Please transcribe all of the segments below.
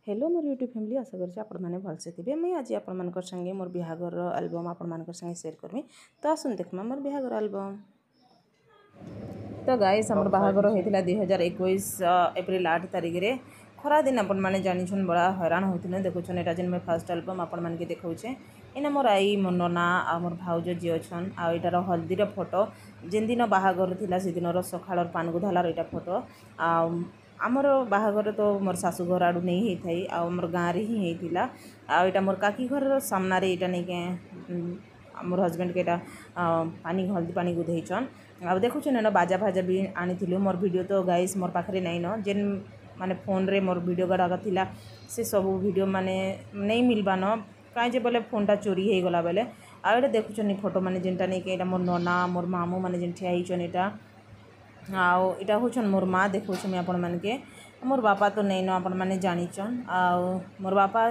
Hello मोर YouTube family आशा कर भलसे थे मुझे आज आपण संगे मोर बिहागर एल्बम आपण संगे शेयर करमी। तो आसन देखमा मोर बिहागर एल्बम। तो गाइस हमर बाहागर होइतिला 2021 एप्रिल 8 तारिख रे। खरा दिन आपण माने जानिछन बड़ा हैरान होतिने देखुछन एटा जेन मैं फर्स्ट एल्बम आपण मान के देखौछे। इना मोर आई मोर नना आ मोर भाउज जी अछन आ एटार हल्दीर फोटो जेन दिन बाहागर थिला से दिनर सखाळर पानगुधालार एटा फोटो आ आमर बाहागर तो मोर शाशु घर आड़ू नहीं होता है आमर गाँव रे ही होता आटा मोर काकी घर सामना रे एटा नहीं के मोर हजबैंड के पानी हल्दी पानी गुधेचन आ देखुन एन बाजा भाजा भी आनी मोर वीडियो तो गाइस मोर पाखे नहीं न जेन माने फोन रे मोर वीडियो गुड़ाक थिला से सब वीडियो माने नहीं मिलबा न कहीं जे बोले फोनटा चोरी हो गला बेले आटा देखुन फोटो माने जेनटा नहीं के मोर नना मोर मामू माने जेन ठिया होइछन एटा आउ इटा होछन मोर माँ देखौछ मैं आपण मान के मोर बापा तो नहीं न आपण माने जानिछन आउ मोर बापा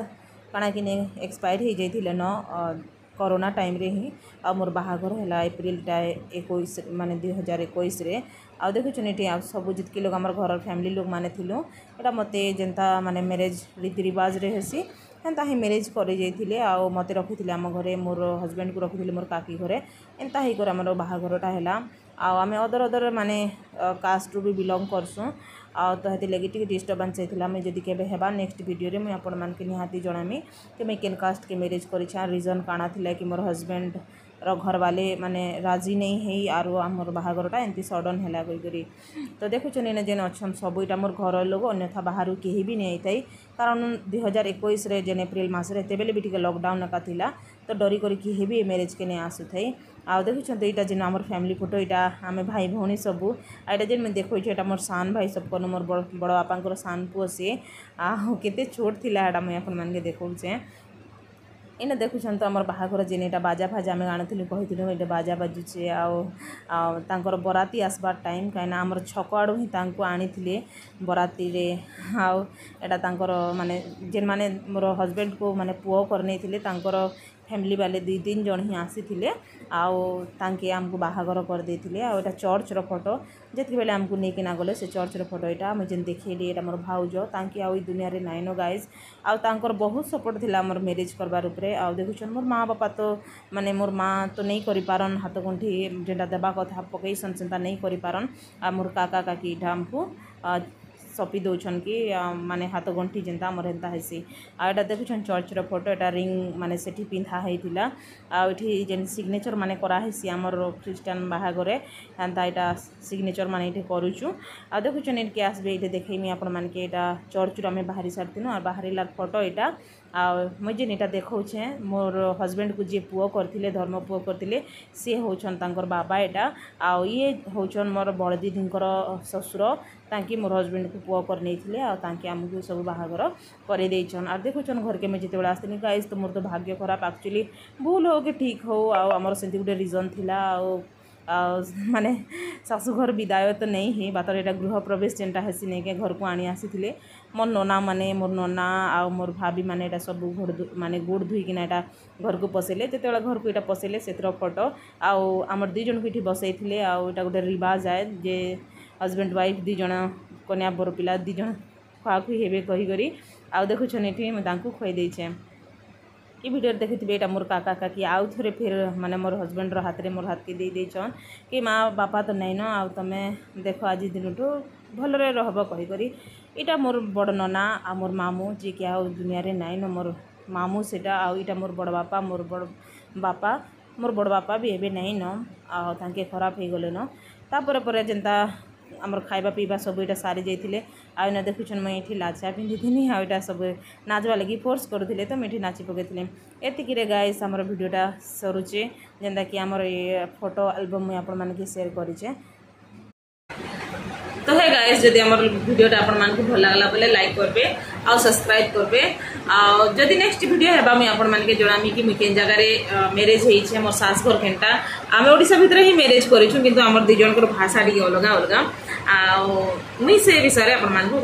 काना कि एक्सपायर हो जाइथिले न कोरोना टाइम रे ही आ मोर बाहागर हैला एप्रिल 21 माने 2021 रे आ देखुछन एटी आ सब जितके लोग हमर घर फैमिली लोग माने थिलु एटा मते जेंता माने मैरिज रीति रिवाज रे हेसी एंता ही मैरिज करे जाइथिले आ मते रखिथिले हम घरे मोर हस्बैंड को रखिथिले मोर काकी घरे एंता ही कर हमर बाहागरटा हैला आमे अदर अदर माने कास्ट रू भी बिलोंग करसुँ आ तो हेति लगी टिके डिस्टर्बेंस होइथिला मैं जदि केबे हेबा नेक्स्ट वीडियो रे मैं आपण मान के निहाती जणामी कि मैं केन कास्ट के मैरिज करिछा रीजन काना थिला कि मोर हस्बैंड रो घर वाले माने राजी नहीं है आरो हमर बाहागरटा एंती सडन हैला कोई करी। तो देखुछन एने जेन अछन सब इटा मोर घर लोग अन्यथा बाहरु केही भी नहीं थाई कारण 2021 रे जेन एप्रिल मास रे तेबेले भी टिके लॉकडाउन का थिला तो डरी करी केही भी मैरिज के नहीं आसु थाई आ देखुछन तो इटा जेन हमर फैमिली फोटो इटा आमे भाई भौणी सबू आटा जेन मैं देखो एटा मोर सान भाई सब कोन मोर बड़ बापांकर सान पुओ से आ केते छोट थिला एटा मैं अपन मान के देखौछे। इना देखुछन तो हमर बाहागर जेन एटा बाजा भाजा आमे आनथिलु कहिथिलु एटा बाजा बाजुचे आ तांकर बराती आसबार टाइम काइना हमर छक आडू ही तांको आनिथिले बराती रे आ एटा तांकर माने जेन माने मोर हस्बैंड को माने पुओ करने थिले तांकर फैमिली वाले 2-3 जन ही आसीथिले आउ तांके हमको बाहागर कर देथिले आ एटा चर्च रो फोटो जेति बेले हमको नेके ना गले से चर्च रो फोटो एटा हम जेन देखिली एटा मोर भाउज तांके आ दुनिया रे नाइनो गाइस आ तांकर बहुत सपोर्ट थिला हमर मैरिज करबार ऊपर आ देखुछन मोर माँ बापा तो माने मोर माँ तो नहीं करि पारन हाथ गंठी जेंटा देबा कथा पकईसन सेंता नहीं करि पारन आ मोर काका काकी एटा हमको सपी दौन कि माने हाथ गंठी जेनता आमर हेन्ता हेसी आटा देखुछन चर्च रो फोटो एटा रिंग माने सेठी पिंधा हेतिला आ एठी जेन सिग्नेचर माने करा हेसी आमर क्रिश्चियन बाहागरे हेन्ता एटा सिग्नेचर माने एठी करूछु आ देखुछन एठी आसबे एठी देखैमी आपण मान के एटा चर्च रो में बाहरी सारतिनो आ बाहरीला फोटो एटा आ मुझे जेन एटा देखौछे मोर हस्बैंड को जे पुओ करथिले धर्म पुओ करथिले से होछन तांकर बाबा एटा आ ये होछन मोर बड़ दीदींकर ससुर तांकी मोर हस्बैंड को पुओ कर नैथिले आ तांकी हमकु सब बाहागर करे देछन आ देखुछन घर के में जेते बेला आस्तिनी गाइस तो मोर तो भाग्य खराब एक्चुअली भूल हो के ठीक हो आ हमर सेंति गुटे रीजन थिला आ माने शाशु घर विदाय तो नहीं है बातर एटा गृह प्रवेश जेनटा हेसी नहीं के घर को आनी आसीथिले मोर नना माने मोर नना आ मोर भाभी माने एटा सब घोड़ माने गोड़ धुई किना एटा घर को पसेले जेतेबेला घर को एटा पसेले सेतर फोटो आ हमर 2 जन को एठी बसैथिले आ एटा गुटे रिवाज आए जे हस्बैंड वाइफ 2 जन कन्या बर पिला 2 जन खुआखुई हेबे कही करी आ देखुछन एठी मैं तांको खुआई देछे। ये वीडियो देखिए एटा मोर काका काकी आउ थरे फिर माने मोर हस्बैंड रो हाथ रे मोर हाथ के दे देछन कि माँ बापा तो नहीं न आ तमे देखो आज दिन तो भल रे रहबो कहि करी एटा मोर बड़ नना आ मोर मामू जे कि आ दुनिया रे नहीं न मोर मामू सेटा आ एटा मोर बड़ बापा मोर बड़ बापा भी एबे नहीं न आ तांके खराब हे गले न तापर पर जेंता आमर खाइबा पीबा सब एटा सारी जाइथिले आ देखुछन मैं एठी लाचा पिंधिथिनी आ एटा सब नाचवा लगी फोर्स करूथिले तो मैं एठी नाची पकेथिले एतिकी रे गाइस हमर वीडियोटा सरुचे जेंता कि हमर ये फोटो एल्बम मैं आपण मान के शेयर करिचे। तो है गाइस जदि हमर वीडियोटा आपण मान को भल लागला बोले लाइक करबे आ सब्सक्राइब करबे आ जदि नेक्स्ट वीडियो हेबा मैं आपण मान के जणामी कि केन जगह रे मैरिज हेइ छे मोर सास घर केनटा आमे ओडिसा भितर ही मैरिज करिछु किंतु हमर 2 जन को भाषा डी अलग अलग आ मुई से विषय रे आपण मान को